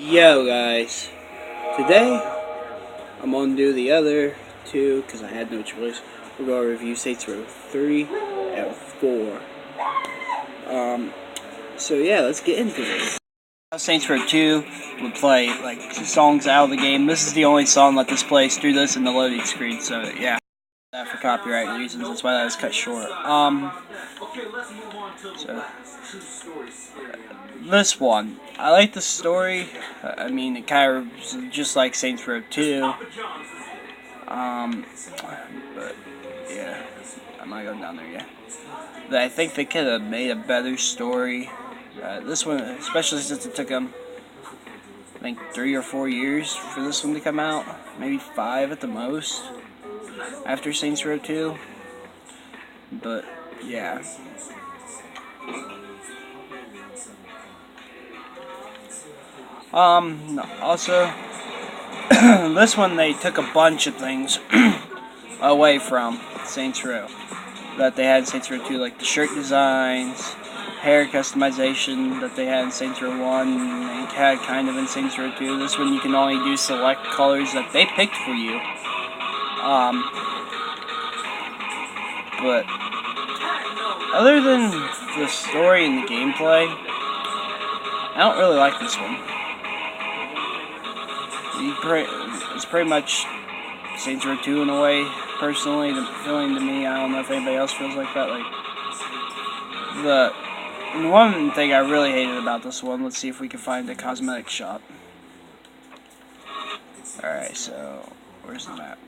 Yo guys, today I'm gonna do the other two because I had no choice. We're gonna review Saints Row 3 and 4. So yeah, let's get into this. Saints Row 2 would play like songs out of the game. This is the only song that this plays through this in the loading screen. So yeah, for copyright reasons, that's why that was cut short. So this one, I like the story. I mean, it kind of just like Saints Row 2. But yeah, I'm not going down there yet. But I think they could have made a better story. This one, especially since it took them, I think 3 or 4 years for this one to come out, maybe 5 at the most, after Saints Row 2. But yeah. Also, this one they took a bunch of things away from Saints Row that they had in Saints Row 2, like the shirt designs, hair customization that they had in Saints Row 1, and had kind of in Saints Row 2. This one you can only do select colors that they picked for you. But other than the story and the gameplay, I don't really like this one. It's pretty much Saints Row 2 in a way, personally, the feeling to me. I don't know if anybody else feels like that. The one thing I really hated about this one, let's see if we can find a cosmetic shop. Alright, so where's the map?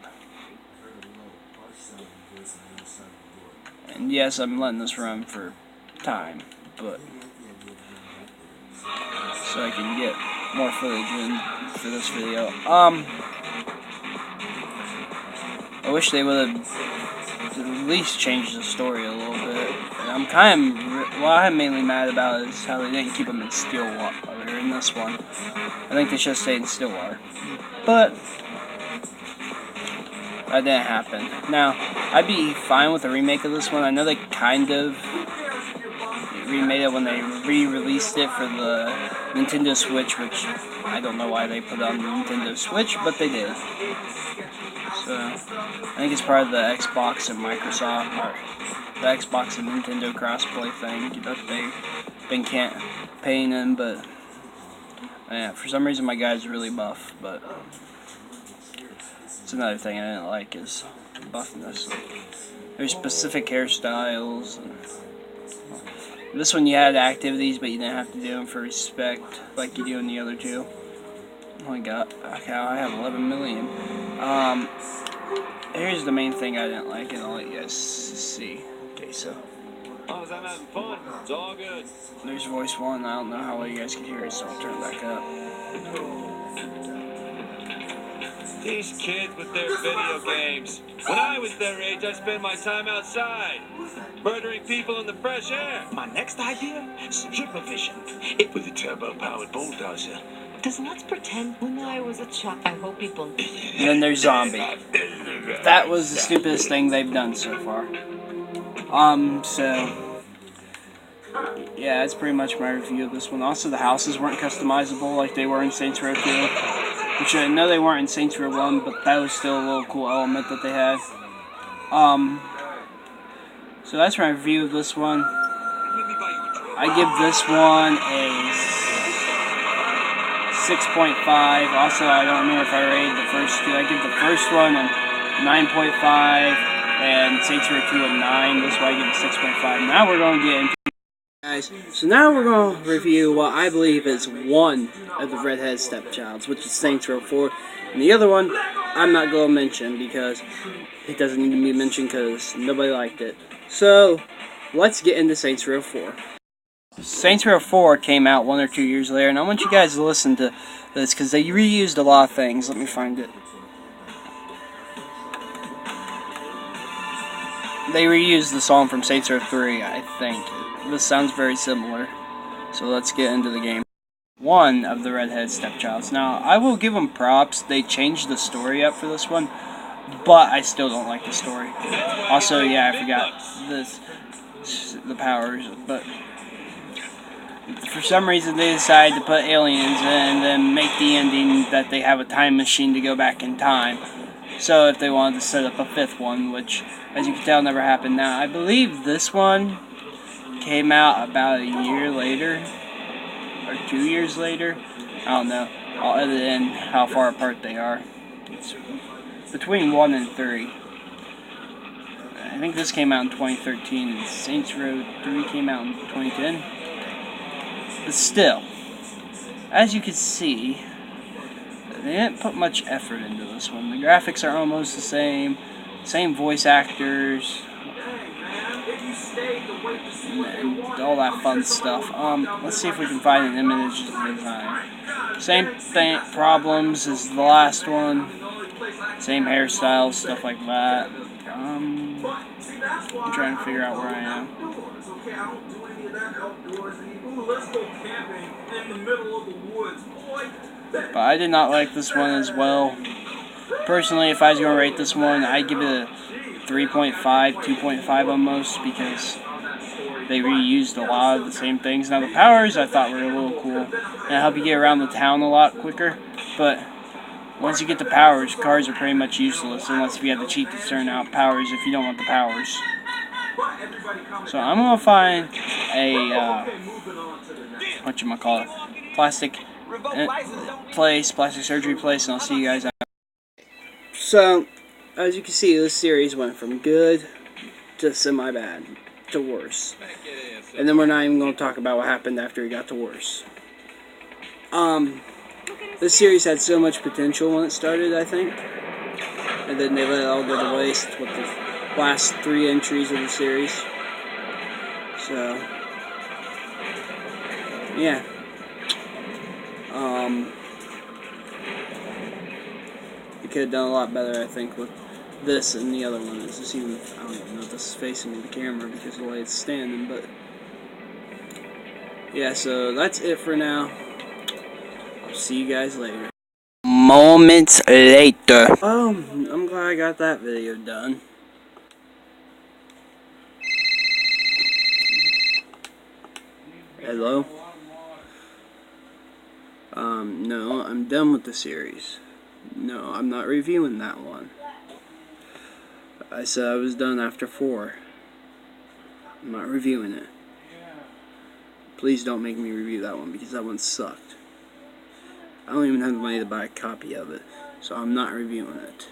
And yes, I'm letting this run for time, but so I can get more footage in for this video. I wish they would have at least changed the story a little bit. And what I'm mainly mad about is how they didn't keep them in Stillwater in this one. I think they should have stayed in Stillwater. But that didn't happen. Now, I'd be fine with a remake of this one. I know they kind of remade it when they re-released it for the Nintendo Switch, which I don't know why they put it on the Nintendo Switch, but they did. So, I think it's part of the Xbox and Microsoft, or the Xbox and Nintendo crossplay thing that they've been paying in, but yeah, for some reason my guy's really buff, but it's another thing I didn't like is buffness. There's specific hairstyles, and this one you had activities, but you didn't have to do them for respect like you do in the other two. Oh my god, okay, I have 11 million. Here's the main thing I didn't like, and I'll let you guys see. Okay, so. Oh, is that having fun? It's all good. There's voice 1. I don't know how well you guys can hear it, so I'll turn it back up. These kids with their video games. When I was their age, I spent my time outside, murdering people in the fresh air. My next idea? Supervision. It was a turbo-powered bulldozer. Let's pretend when I was a child. I hope people. And then there's Zombie. That was the stupidest thing they've done so far. So yeah, that's pretty much my review of this one. Also, the houses weren't customizable like they were in Saints Row 2. Which I know they weren't in Saints Row 1, but that was still a little cool element that they had. So that's my review of this one. I give this one a 6.5. Also, I don't know if I rated the first two. I give the first one a 9.5 and Saints Row 2 a 9. This is why I give it 6.5. Now we're going to get into guys. So now we're going to review what I believe is one of the redhead stepchilds, which is Saints Row 4. And the other one, I'm not going to mention because it doesn't need to be mentioned because nobody liked it. So, let's get into Saints Row 4. Saints Row 4 came out 1 or 2 years later, and I want you guys to listen to this because they reused a lot of things. Let me find it. They reused the song from Saints Row 3, I think. This sounds very similar. So let's get into the game. One of the redhead stepchilds. Now, I will give them props. They changed the story up for this one, but I still don't like the story. Also, yeah, I forgot the powers, but For some reason, they decided to put aliens in and then make the ending that they have a time machine to go back in time. So if they wanted to set up a 5th one, which, as you can tell, never happened. Now, I believe this one came out about a year later, or 2 years later. I don't know. I'll edit in how far apart they are. It's between 1 and 3. I think this came out in 2013, and Saints Row 3 came out in 2010. But still, as you can see, they didn't put much effort into this one. The graphics are almost the same voice actors, and all that fun stuff. Let's see if we can find an image design. Same problems as the last one. Same hairstyles, stuff like that. I'm trying to figure out where I am. But I did not like this one as well. Personally, if I was going to rate this one, I'd give it a 3.5, 2.5 almost, because they reused a lot of the same things. Now, the powers I thought were a little cool, and it helped you get around the town a lot quicker, but once you get the powers, cars are pretty much useless, unless if you have to cheat to turn out powers if you don't want the powers. So I'm going to find a, plastic surgery place, and I'll see you guys out. So, as you can see, this series went from good to semi-bad to worse. And then we're not even going to talk about what happened after it got to worse. This series had so much potential when it started, I think. And then they let it all go to waste with the last 3 entries of the series. So, yeah. You could have done a lot better, I think, with this and the other one. It's just even, I don't even know if this is facing the camera because of the way it's standing, but yeah, so that's it for now. I'll see you guys later. Moments later. Oh, I'm glad I got that video done. Hello? No, I'm done with the series. No, I'm not reviewing that one. I said I was done after 4. I'm not reviewing it. Please don't make me review that one, because that one sucked. I don't even have the money to buy a copy of it, so I'm not reviewing it.